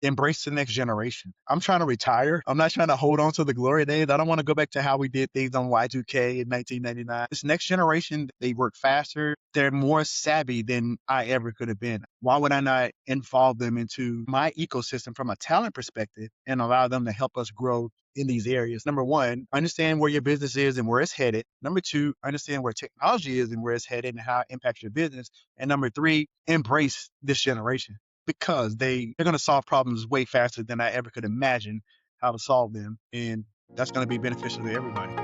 embrace the next generation. I'm trying to retire. I'm not trying to hold on to the glory days. I don't want to go back to how we did things on Y2K in 1999. This next generation, they work faster. They're more savvy than I ever could have been. Why would I not involve them into my ecosystem from a talent perspective and allow them to help us grow in these areas? Number one, understand where your business is and where it's headed. Number two, understand where technology is and where it's headed and how it impacts your business. And number three, embrace this generation because they're going to solve problems way faster than I ever could imagine how to solve them. And that's going to be beneficial to everybody.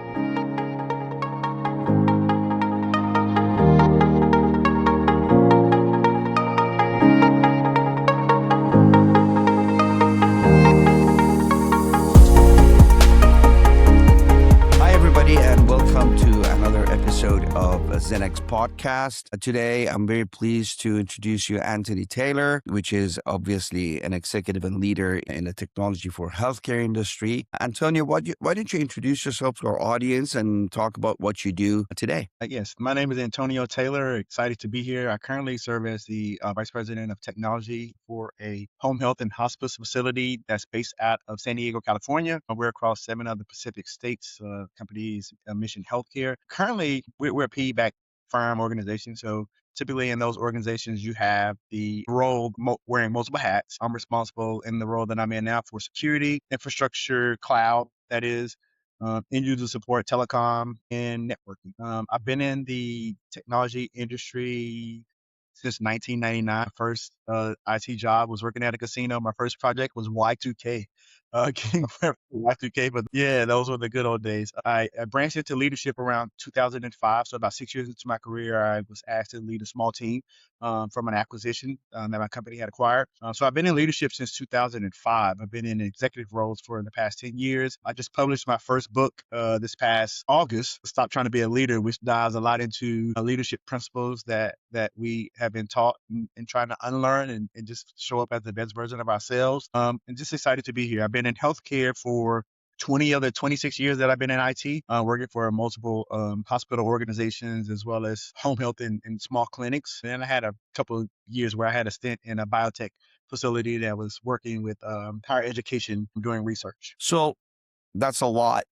Hi, everybody, and welcome to another episode of Zenex Podcast. Today, I'm very pleased to introduce you Anthony Taylor, which is obviously an executive and leader in the technology for healthcare industry. Antonio, why don't you introduce yourself to our audience and talk about what you do today? Yes, my name is Antonio Taylor. Excited to be here. I currently serve as the Vice President of Technology for a home health and hospice facility that's based out of San Diego, California. We're across 7 other Pacific states, companies, Mission Healthcare. Currently, we're a PE-backed firm organization. So typically in those organizations, you have the role wearing multiple hats. I'm responsible in the role that I'm in now for security, infrastructure, cloud, that is, end user support, telecom, and networking. I've been in the technology industry since 1999. First IT job was working at a casino. My first project was Y2K. Getting prepared for Y2K, but yeah, those were the good old days. I branched into leadership around 2005. So about 6 years into my career, I was asked to lead a small team from an acquisition that my company had acquired. So I've been in leadership since 2005. I've been in executive roles for the past 10 years. I just published my first book this past August, Stop Trying to Be a Leader, which dives a lot into leadership principles that we have been taught and trying to unlearn and just show up as the best version of ourselves. And just excited to be here. I've been in healthcare for 26 years that I've been in IT, working for multiple hospital organizations as well as home health and small clinics. And I had a couple of years where I had a stint in a biotech facility that was working with higher education doing research. So that's a lot.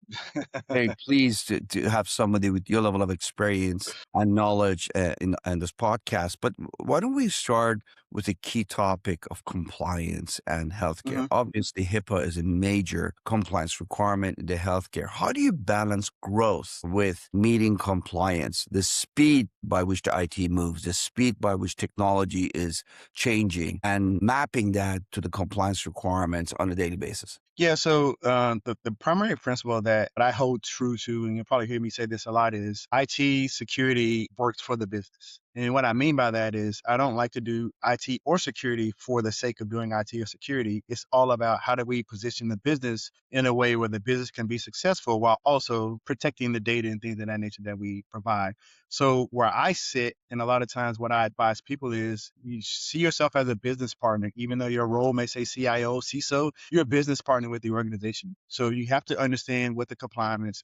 Very pleased to have somebody with your level of experience and knowledge in this podcast. But why don't we start with the key topic of compliance and healthcare? Mhm. Obviously, HIPAA is a major compliance requirement in the healthcare. How do you balance growth with meeting compliance, the speed by which the IT moves, the speed by which technology is changing, and mapping that to the compliance requirements on a daily basis? Yeah, so the primary principle that I hold true to, and you'll probably hear me say this a lot, is IT security works for the business. And what I mean by that is I don't like to do IT or security for the sake of doing IT or security. It's all about how do we position the business in a way where the business can be successful while also protecting the data and things of that nature that we provide. So where I sit, and a lot of times what I advise people is you see yourself as a business partner, even though your role may say CIO, CISO, you're a business partner with the organization. So you have to understand what the compliance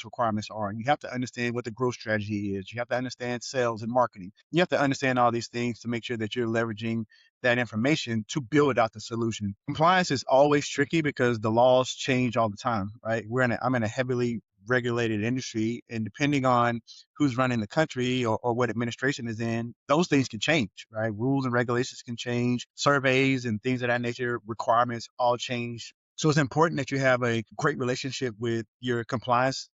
requirements are. You have to understand what the growth strategy is. You have to understand sales and marketing. You have to understand all these things to make sure that you're leveraging that information to build out the solution. Compliance is always tricky because the laws change all the time, right? I'm in a heavily regulated industry, and depending on who's running the country or what administration is in, those things can change, right? Rules and regulations can change, surveys and things of that nature, requirements all change. So it's important that you have a great relationship with your compliance,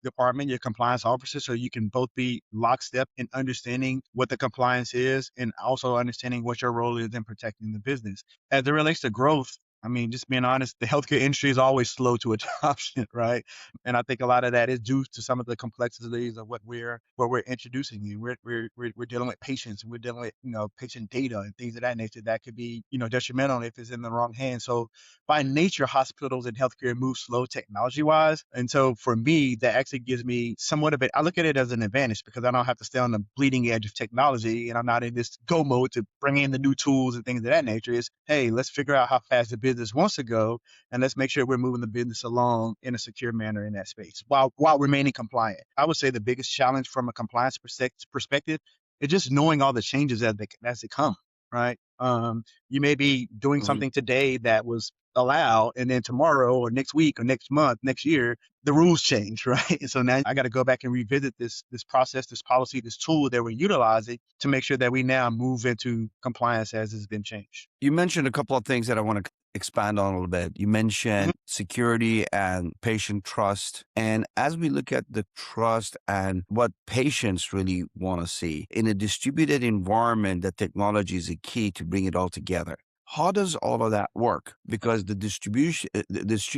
department, your compliance officer, so you can both be lockstep in understanding what the compliance is and also understanding what your role is in protecting the business. As it relates to growth, I mean, just being honest, the healthcare industry is always slow to adoption, right? And I think a lot of that is due to some of the complexities of what we're introducing. We're dealing with patients, and we're dealing with patient data and things of that nature that could be detrimental if it's in the wrong hands. So by nature, hospitals and healthcare move slow technology wise, and so for me, that actually gives me somewhat of it. I look at it as an advantage because I don't have to stay on the bleeding edge of technology, and I'm not in this go mode to bring in the new tools and things of that nature. Is hey, let's figure out how fast the business wants to go, and let's make sure we're moving the business along in a secure manner in that space while remaining compliant. I would say the biggest challenge from a compliance perspective is just knowing all the changes as they come, right? You may be doing Mhm. something today that was allowed, and then tomorrow or next week or next month, next year, the rules change, right? And so now I got to go back and revisit this process, this policy, this tool that we're utilizing to make sure that we now move into compliance as it's been changed. You mentioned a couple of things that I want to expand on a little bit. You Mhm, mentioned security and patient trust. And as we look at the trust and what patients really want to see in a distributed environment, that technology is a key to bring it all together. How does all of that work? Because the distribution,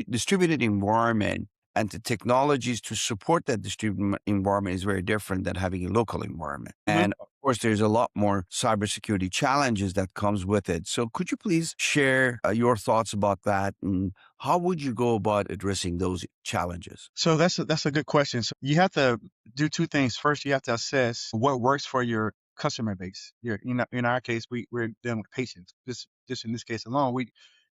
distributed environment and the technologies to support that distributed environment is very different than having a local environment. mhm. And of course, there's a lot more cybersecurity challenges that comes with it. So could you please share your thoughts about that, and how would you go about addressing those challenges? So that's a good question. So you have to do two things. First, you have to assess what works for your customer base. In our case, we're dealing with patients. Just in this case alone,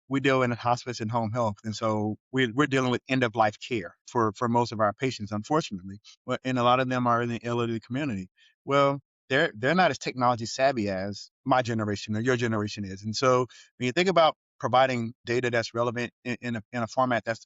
we deal in hospice and home health, and so we're dealing with end of life care for most of our patients, unfortunately. And a lot of them are in the elderly community. Well, they're not as technology savvy as my generation or your generation is, and so when you think about providing data that's relevant in a format that's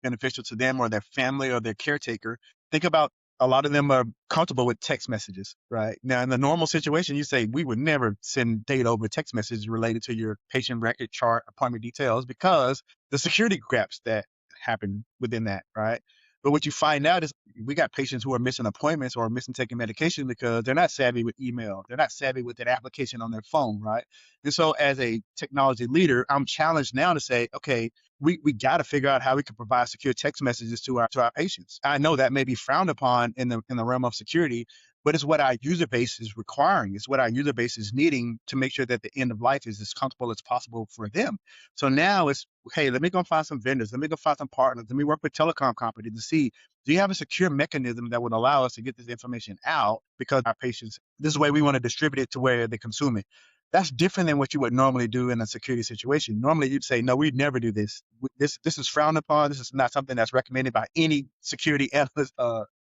beneficial to them or their family or their caretaker. Think about a lot of them are comfortable with text messages, right? Now, in the normal situation, you say we would never send data over text messages related to your patient record chart, appointment details, because the security gaps that happen within that, right? But what you find out is we got patients who are missing appointments or missing taking medication because they're not savvy with email. They're not savvy with that application on their phone, right? And so as a technology leader, I'm challenged now to say, okay, we got to figure out how we can provide secure text messages to our patients. I know that may be frowned upon in the realm of security, but it's what our user base is requiring. It's what our user base is needing to make sure that the end of life is as comfortable as possible for them. So now it's, hey, let me go find some vendors, let me go find some partners, let me work with telecom companies to see, do you have a secure mechanism that would allow us to get this information out, because our patients, this is the way we want to distribute it to where they consume it. That's different than what you would normally do in a security situation. Normally, you'd say, "No, we'd never do this. This is frowned upon. This is not something that's recommended by any security analyst,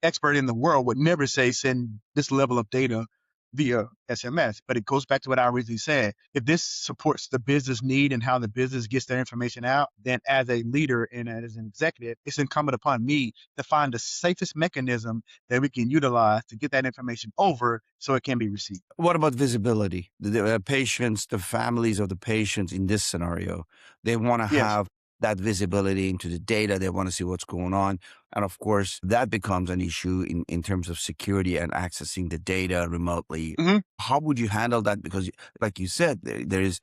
expert in the world. Would never say send this level of data via SMS." But it goes back to what I originally said. If this supports the business need and how the business gets their information out, then as a leader and as an executive, it's incumbent upon me to find the safest mechanism that we can utilize to get that information over so it can be received. What about visibility? The patients, the families of the patients in this scenario, they want to Yes. have that visibility into the data. They want to see what's going on. And of course, that becomes an issue in terms of security and accessing the data remotely. Mhm. How would you handle that? Because, like you said, there's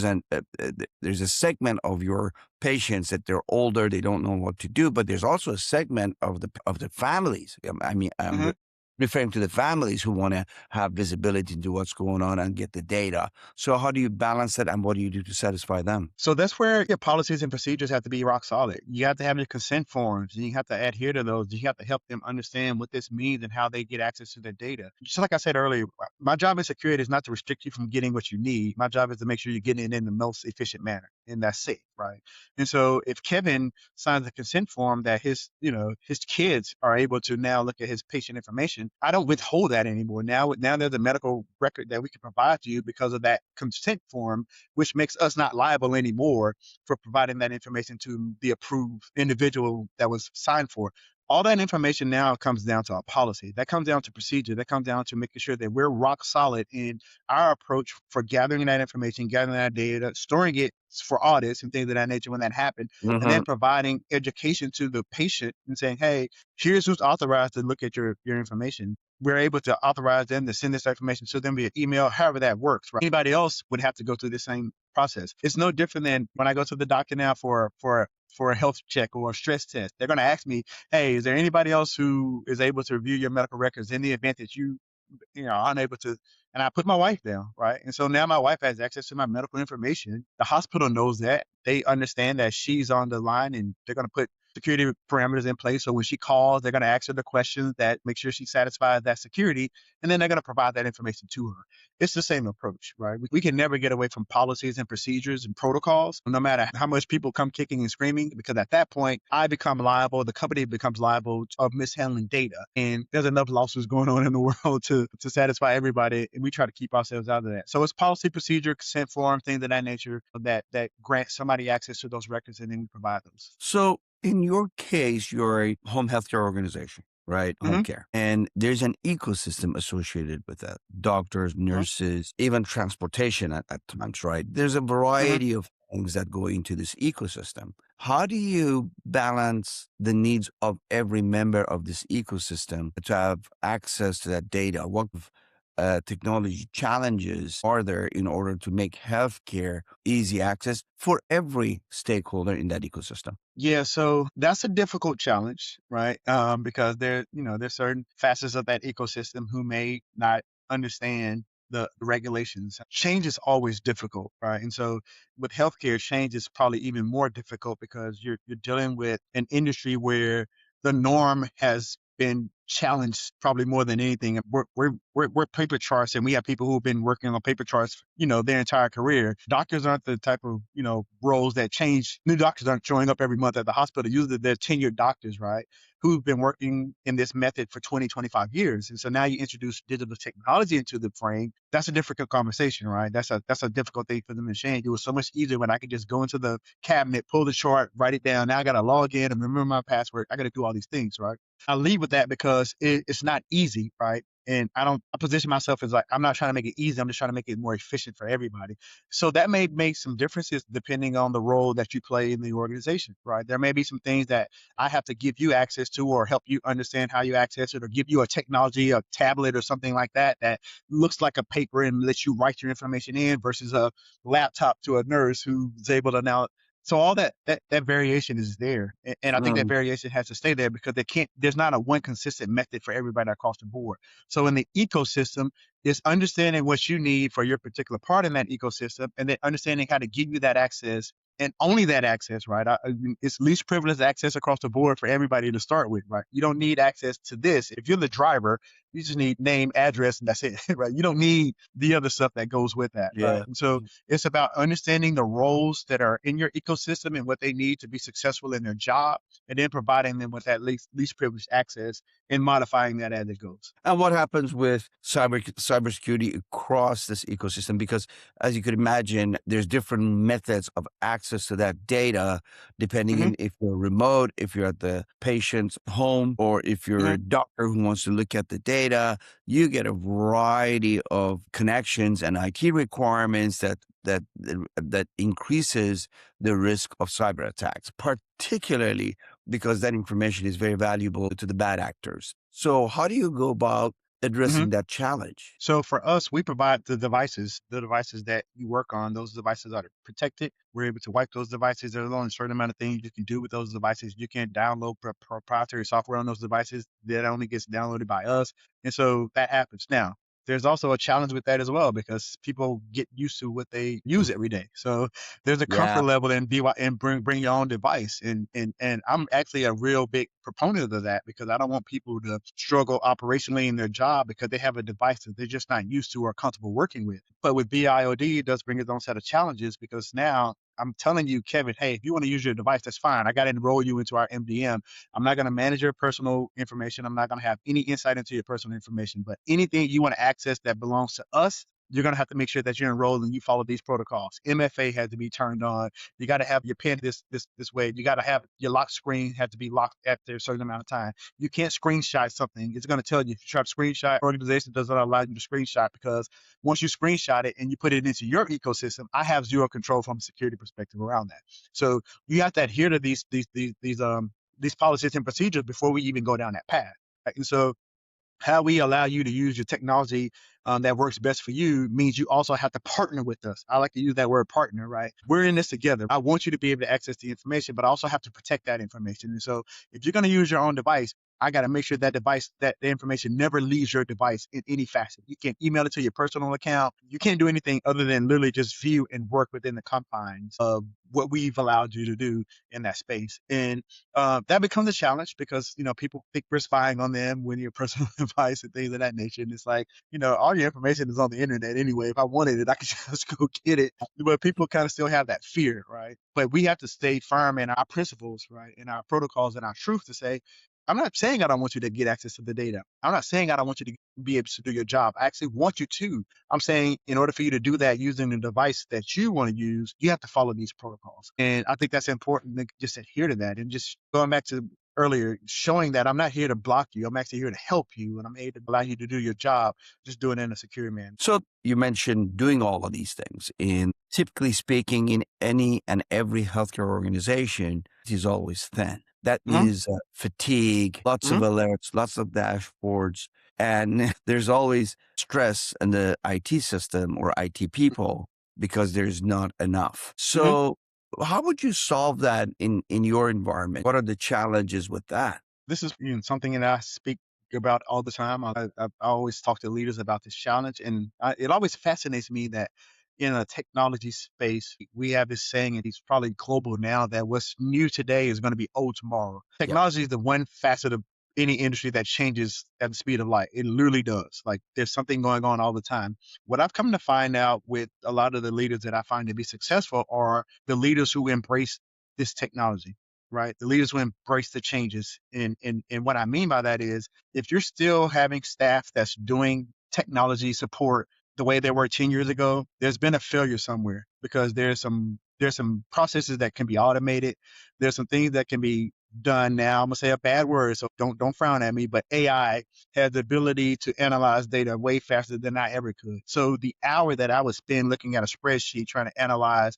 a segment of your patients that they're older, they don't know what to do, but there's also a segment of the families. I mean, Mhm. referring to the families who want to have visibility into what's going on and get the data. So how do you balance that, and what do you do to satisfy them? So that's where your policies and procedures have to be rock solid. You have to have your consent forms, and you have to adhere to those. You have to help them understand what this means and how they get access to their data. Just like I said earlier, my job as security is not to restrict you from getting what you need. My job is to make sure you're getting it in the most efficient manner, and that's safe, right? And so if Kevin signs a consent form that his kids are able to now look at his patient information, I don't withhold that anymore. Now there's a medical record that we can provide to you because of that consent form, which makes us not liable anymore for providing that information to the approved individual that was signed for. All that information now comes down to our policy. That comes down to procedure. That comes down to making sure that we're rock solid in our approach for gathering that information, gathering that data, storing it for audits and things of that nature when that happened, and then Mhm. providing education to the patient and saying, hey, here's who's authorized to look at your information. We're able to authorize them to send this information to them via email, however that works. Right? Anybody else would have to go through the same process. It's no different than when I go to the doctor now for a health check or a stress test. They're going to ask me, "Hey, is there anybody else who is able to review your medical records in the event that you unable to?" And I put my wife down, right? And so now my wife has access to my medical information. The hospital knows that. They understand that she's on the line, and they're going to put security parameters in place. So when she calls, they're going to ask her the questions that make sure she satisfies that security, and then they're going to provide that information to her. It's the same approach, right? We can never get away from policies and procedures and protocols, no matter how much people come kicking and screaming, because at that point, I become liable, the company becomes liable of mishandling data. And there's enough lawsuits going on in the world to satisfy everybody. And we try to keep ourselves out of that. So it's policy, procedure, consent form, things of that nature that grant somebody access to those records, and then we provide those. So in your case, you're a home healthcare organization, right? Home Mm-hmm. care. And there's an ecosystem associated with that. Doctors, Mm-hmm. nurses, even transportation at times, right? There's a Mm-hmm. variety of things that go into this ecosystem. How do you balance the needs of every member of this ecosystem to have access to that data? What technology challenges are there in order to make healthcare easy access for every stakeholder in that ecosystem? Yeah, so that's a difficult challenge, right? Because there's certain facets of that ecosystem who may not understand the regulations. Change is always difficult, right? And so with healthcare, change is probably even more difficult because you're dealing with an industry where the norm has been challenged probably more than anything. We're paper charts, and we have people who've been working on paper charts, their entire career. Doctors aren't the type of, roles that change. New doctors aren't showing up every month at the hospital. Usually they're tenured doctors, right? Who've been working in this method for 20, 25 years. And so now you introduce digital technology into the frame. That's a difficult conversation, right? That's a difficult thing for them to change. It was so much easier when I could just go into the cabinet, pull the chart, write it down. Now I got to log in and remember my password. I got to do all these things, right? I lead with that because it's not easy, right? And I position myself as like, I'm not trying to make it easy. I'm just trying to make it more efficient for everybody. So that may make some differences depending on the role that you play in the organization, right? There may be some things that I have to give you access to or help you understand how you access it, or give you a technology, a tablet or something like that, that looks like a paper and lets you write your information in versus a laptop to a nurse who's able to now. So all that variation is there. And I think that Mm, variation has to stay there because there's not a one consistent method for everybody across the board. So in the ecosystem, it's understanding what you need for your particular part in that ecosystem, and then understanding how to give you that access, and only that access, right? It's least privileged access across the board for everybody to start with, right? You don't need access to this. If you're the driver, you just need name, address, and that's it, right? You don't need the other stuff that goes with that, right? yeah. And so it's about understanding the roles that are in your ecosystem and what they need to be successful in their job, and then providing them with that least privileged access and modifying that as it goes. And what happens with cybersecurity across this ecosystem? Because as you could imagine, there's different methods of access to that data, depending Hmm. on if you're remote, if you're at the patient's home, or if you're Hmm. a doctor who wants to look at the data. You get a variety of connections and IT requirements that increases the risk of cyber attacks, particularly because that information is very valuable to the bad actors. So, how do you go about Hmm. addressing that challenge? So for us, we provide the devices that you work on. Those devices are protected. We're able to wipe those devices. There's only a certain amount of things you can do with those devices. You can't download proprietary software on those devices. That only gets downloaded by us. And so that happens. Now, there's also a challenge with that as well because people get used to what they use every day. So there's a Yeah. comfort level in BY and bring your own device. And I'm actually a real big proponent of that because I don't want people to struggle operationally in their job because they have a device that they're just not used to or comfortable working with. But with BIOD, it does bring its own set of challenges because now I'm telling you, Kevin, hey, if you want to use your device, that's fine. I got to enroll you into our MDM. I'm not going to manage your personal information. I'm not going to have any insight into your personal information. But anything you want to access that belongs to us, you're going to have to make sure that you're enrolled and you follow these protocols. MFA has to be turned on. You got to have your PIN this way. You got to have your lock screen have to be locked after a certain amount of time. You can't screenshot something. It's going to tell you if you try to screenshot, organization does not allow you to screenshot because once you screenshot it and you put it into your ecosystem, I have zero control from a security perspective around that. So you have to adhere to these policies and procedures before we even go down that path. Right? And so how we allow you to use your technology that works best for you means you also have to partner with us. I like to use that word partner, right? We're in this together. I want you to be able to access the information, but I also have to protect that information. And so if you're going to use your own device, I got to make sure that device, that the information never leaves your device in any facet. You can't email it to your personal account. You can't do anything other than literally just view and work within the confines of what we've allowed you to do in that space. And that becomes a challenge because, people think we're spying on them when your personal device and things of that nature. And it's like, all your information is on the internet anyway. If I wanted it, I could just go get it. But people kind of still have that fear, right? But we have to stay firm in our principles, right? In our protocols and our truth to say, I'm not saying I don't want you to get access to the data. I'm not saying I don't want you to be able to do your job. I actually want you to. I'm saying in order for you to do that using the device that you want to use, you have to follow these protocols. And I think that's important to just adhere to that. And just going back to earlier, showing that I'm not here to block you. I'm actually here to help you, and I'm here to allow you to do your job. Just do it in a secure manner. So you mentioned doing all of these things. In typically speaking, in any and every healthcare organization, it is always thin. That Mhm, means fatigue, lots of mhm, alerts, lots of dashboards, and there's always stress in the IT system or IT people because there's not enough. mhm. So how would you solve that in your environment? What are the challenges with that? This is something that I speak about all the time. I always talk to leaders about this challenge, and it always fascinates me that in a technology space, we have this saying, and it's probably global now, that what's new today is going to be old tomorrow. Yeah. Technology is the one facet of any industry that changes at the speed of light. It literally does. Like there's something going on all the time. What I've come to find out with a lot of the leaders that I find to be successful are the leaders who embrace this technology, right? The leaders will embrace the changes. And what I mean by that is if you're still having staff that's doing technology support the way they were 10 years ago, there's been a failure somewhere because there's some processes that can be automated. There's some things that can be done now. I'm gonna say a bad word, so don't frown at me, but AI has the ability to analyze data way faster than I ever could. So the hour that I would spend looking at a spreadsheet trying to analyze,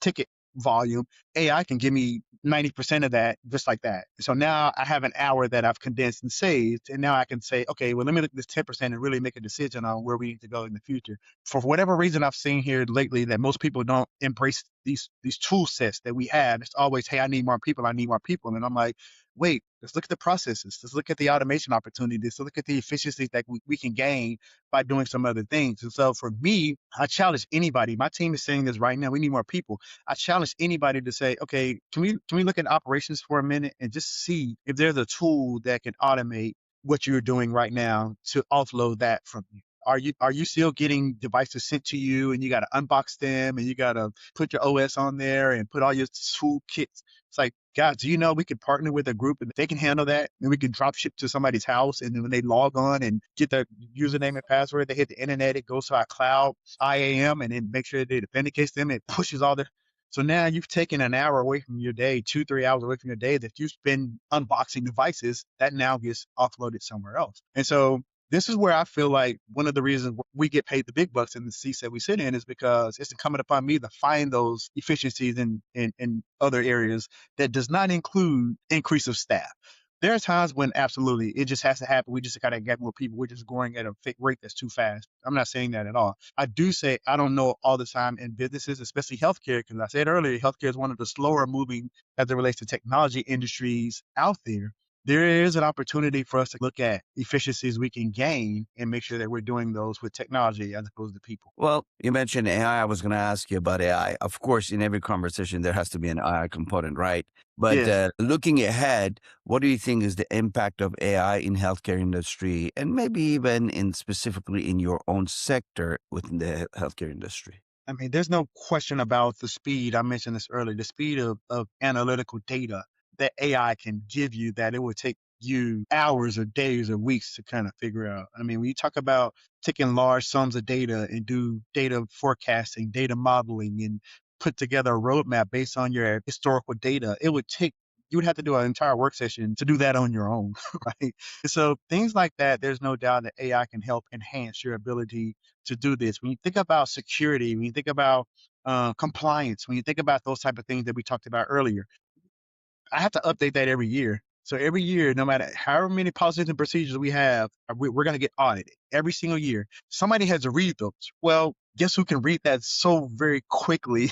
ticket volume, AI can give me 90% of that just like that. So now I have an hour that I've condensed and saved. And now I can say, okay, well, let me look at this 10% and really make a decision on where we need to go in the future. For whatever reason, I've seen here lately that most people don't embrace these tool sets that we have. It's always, hey, I need more people. I need more people. And I'm like, wait, let's look at the processes. Let's look at the automation opportunities. Let's look at the efficiencies that we can gain by doing some other things. And so for me, I challenge anybody. My team is saying this right now. We need more people. I challenge anybody to say, okay, can we look at operations for a minute and just see if there's a tool that can automate what you're doing right now to offload that from you? Are you still getting devices sent to you and you got to unbox them and you got to put your OS on there and put all your tool kits? It's like, guys, do you know we could partner with a group and they can handle that and we can drop ship to somebody's house and then when they log on and get their username and password, they hit the internet, it goes to our cloud IAM and then make sure that it authenticates them, it pushes all their. So now you've taken an hour away from your day, 2, 3 hours away from your day that you spend unboxing devices that now gets offloaded somewhere else. And so this is where I feel like one of the reasons we get paid the big bucks in the seats that we sit in is because it's incumbent upon me to find those efficiencies in other areas that does not include increase of staff. There are times when absolutely it just has to happen. We just got to get more people. We're just growing at a rate that's too fast. I'm not saying that at all. I do say I don't know all the time in businesses, especially healthcare, because I said earlier, healthcare is one of the slower moving as it relates to technology industries out there. There is an opportunity for us to look at efficiencies we can gain and make sure that we're doing those with technology as opposed to people. Well, you mentioned AI. I was going to ask you about AI. Of course, in every conversation, there has to be an AI component, right? But Yeah. looking ahead, what do you think is the impact of AI in healthcare industry, and maybe even in specifically in your own sector within the healthcare industry? I mean, there's no question about the speed. I mentioned this earlier, the speed of analytical data that AI can give you that it would take you hours or days or weeks to kind of figure out. I mean, when you talk about taking large sums of data and do data forecasting, data modeling, and put together a roadmap based on your historical data, you would have to do an entire work session to do that on your own, right? So things like that, there's no doubt that AI can help enhance your ability to do this. When you think about security, when you think about compliance, when you think about those type of things that we talked about earlier, I have to update that every year. So every year, no matter however many policies and procedures we have, we're going to get audited every single year. Somebody has to read those. Well, guess who can read that so very quickly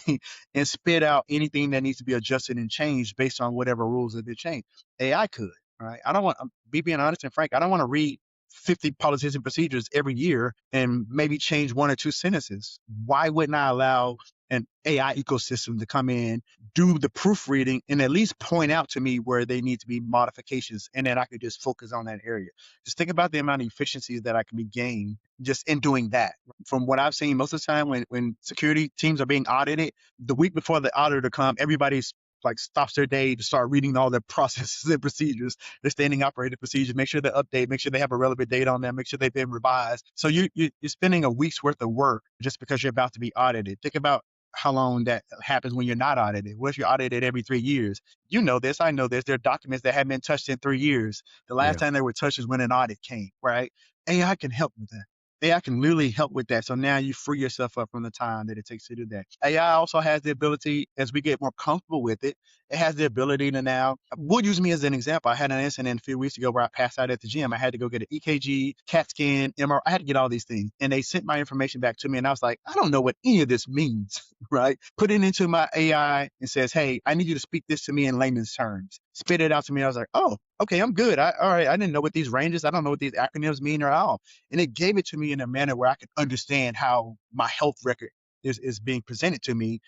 and spit out anything that needs to be adjusted and changed based on whatever rules that they change? AI could. right? I don't want, be being honest and frank, I don't want to read 50 policies and procedures every year and maybe change one or two sentences. Why wouldn't I allow an AI ecosystem to come in, do the proofreading, and at least point out to me where they need to be modifications, and then I could just focus on that area. Just think about the amount of efficiencies that I can be gained just in doing that. From what I've seen, most of the time when security teams are being audited, the week before the auditor come, everybody's like stops their day to start reading all their processes and procedures, their standing operating procedures, make sure they update, make sure they have a relevant date on them, make sure they've been revised. So you're spending a week's worth of work just because you're about to be audited. Think about how long that happens when you're not audited. What if you're audited every 3 years? You know this, I know this. There are documents that haven't been touched in 3 years. The last Yeah. time they were touched is when an audit came, right? AI can help with that. AI can literally help with that. So now you free yourself up from the time that it takes to do that. AI also has the ability, as we get more comfortable with it, it has the ability to now, we'll use me as an example. I had an incident a few weeks ago where I passed out at the gym. I had to go get an EKG, CAT scan, MRI. I had to get all these things. And they sent my information back to me. And I was like, I don't know what any of this means, right? Put it into my AI and says, hey, I need you to speak this to me in layman's terms. Spit it out to me. I was like, oh, okay, I'm good. All right. I didn't know what these ranges, I don't know what these acronyms mean or all. And it gave it to me in a manner where I could understand how my health record is being presented to me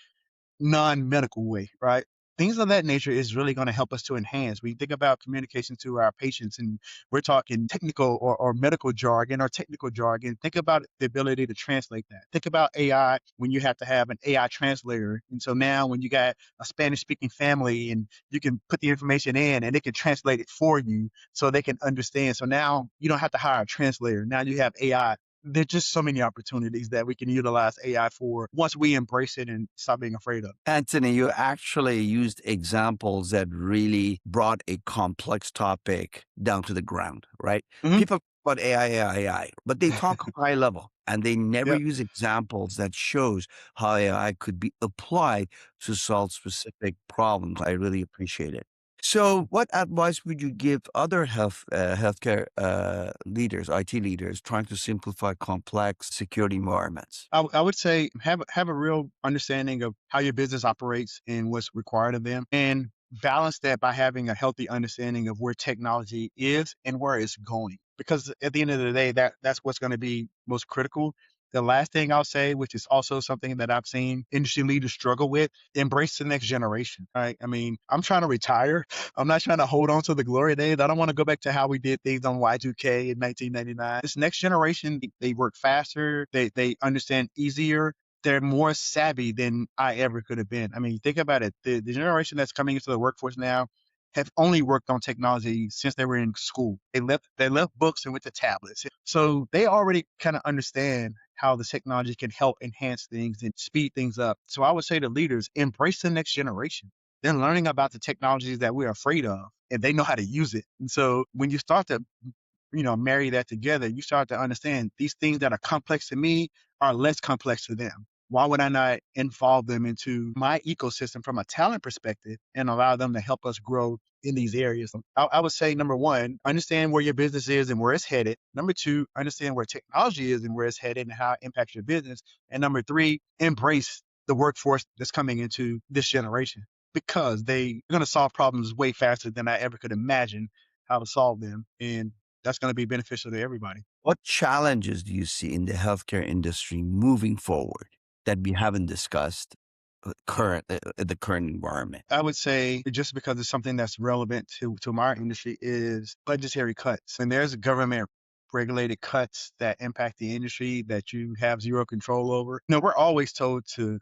non-medical way, right? Things of that nature is really going to help us to enhance. We think about communication to our patients, and we're talking technical or medical jargon or technical jargon. Think about the ability to translate that. Think about AI when you have to have an AI translator. And so now when you got a Spanish speaking family and you can put the information in and it can translate it for you so they can understand. So now you don't have to hire a translator. Now you have AI. There's just so many opportunities that we can utilize AI for once we embrace it and stop being afraid of it. Anthony, you actually used examples that really brought a complex topic down to the ground, right? Mhm. People talk about AI, but they talk high level and they never Yep. use examples that shows how AI could be applied to solve specific problems. I really appreciate it. So, what advice would you give other healthcare leaders, IT leaders, trying to simplify complex security environments? I would say have a real understanding of how your business operates and what's required of them, and balance that by having a healthy understanding of where technology is and where it's going. Because at the end of the day, that's what's going to be most critical. The last thing I'll say, which is also something that I've seen industry leaders struggle with, embrace the next generation. Right? I mean, I'm trying to retire. I'm not trying to hold on to the glory days. I don't want to go back to how we did things on Y2K in 1999. This next generation, they work faster. They understand easier. They're more savvy than I ever could have been. I mean, think about it. The generation that's coming into the workforce now have only worked on technology since they were in school. They left books and went to tablets. So they already kind of understand how the technology can help enhance things and speed things up. So I would say to leaders, embrace the next generation. They're learning about the technologies that we're afraid of, and they know how to use it. And so when you start to, marry that together, you start to understand these things that are complex to me are less complex to them. Why would I not involve them into my ecosystem from a talent perspective and allow them to help us grow in these areas? I would say, number one, understand where your business is and where it's headed. Number two, understand where technology is and where it's headed and how it impacts your business. And number three, embrace the workforce that's coming into this generation because they're going to solve problems way faster than I ever could imagine how to solve them. And that's going to be beneficial to everybody. What challenges do you see in the healthcare industry moving forward that we haven't discussed the current environment? I would say just because it's something that's relevant to my industry is budgetary cuts. And there's government regulated cuts that impact the industry that you have zero control over. We're always told to,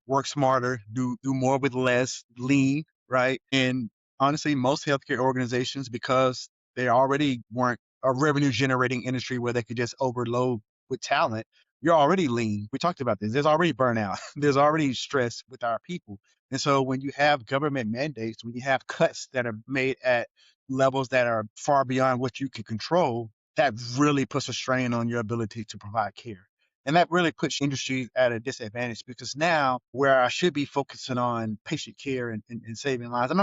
work smarter, do more with less, lean, right? And honestly, most healthcare organizations, because they already weren't a revenue generating industry where they could just overload with talent, you're already lean. We talked about this. There's already burnout. There's already stress with our people. And so when you have government mandates, when you have cuts that are made at levels that are far beyond what you can control, that really puts a strain on your ability to provide care. And that really puts industries at a disadvantage because now where I should be focusing on patient care and saving lives, I'm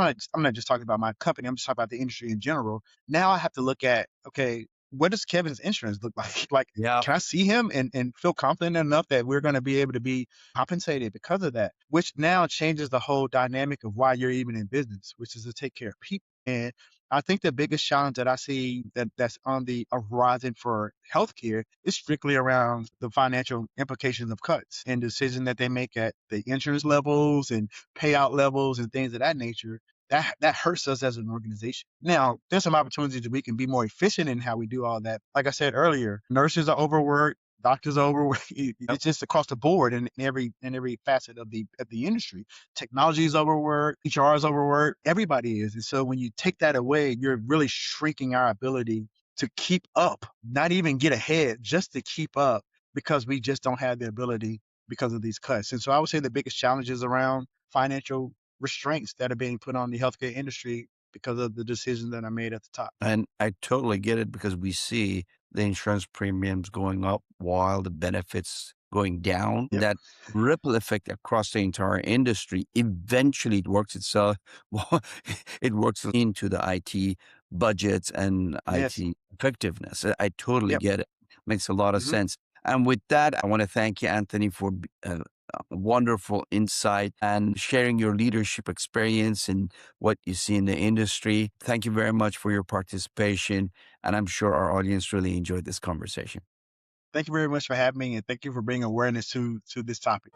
not just talking about my company, I'm just talking about the industry in general. Now I have to look at, okay, what does Kevin's insurance look like? Like, Yeah. can I see him and feel confident enough that we're going to be able to be compensated because of that? Which now changes the whole dynamic of why you're even in business, which is to take care of people. And I think the biggest challenge that I see that's on the horizon for healthcare is strictly around the financial implications of cuts and decisions that they make at the insurance levels and payout levels and things of that nature. That hurts us as an organization. Now, there's some opportunities that we can be more efficient in how we do all that. Like I said earlier, nurses are overworked, doctors are overworked. Yep. It's just across the board in every facet of the industry. Technology is overworked, HR is overworked, everybody is. And so when you take that away, you're really shrinking our ability to keep up, not even get ahead, just to keep up because we just don't have the ability because of these cuts. And so I would say the biggest challenge is around financial restraints that are being put on the healthcare industry because of the decisions that are made at the top. And I totally get it because we see the insurance premiums going up while the benefits going down. Yep. That ripple effect across the entire industry, eventually it works itself, well, it works into the IT budgets and Yes. IT effectiveness. I totally Yep. get it. Makes a lot of Hmm. sense. And with that, I want to thank you, Anthony, for a wonderful insight and sharing your leadership experience and what you see in the industry. Thank you very much for your participation. And I'm sure our audience really enjoyed this conversation. Thank you very much for having me, and thank you for bringing awareness to this topic.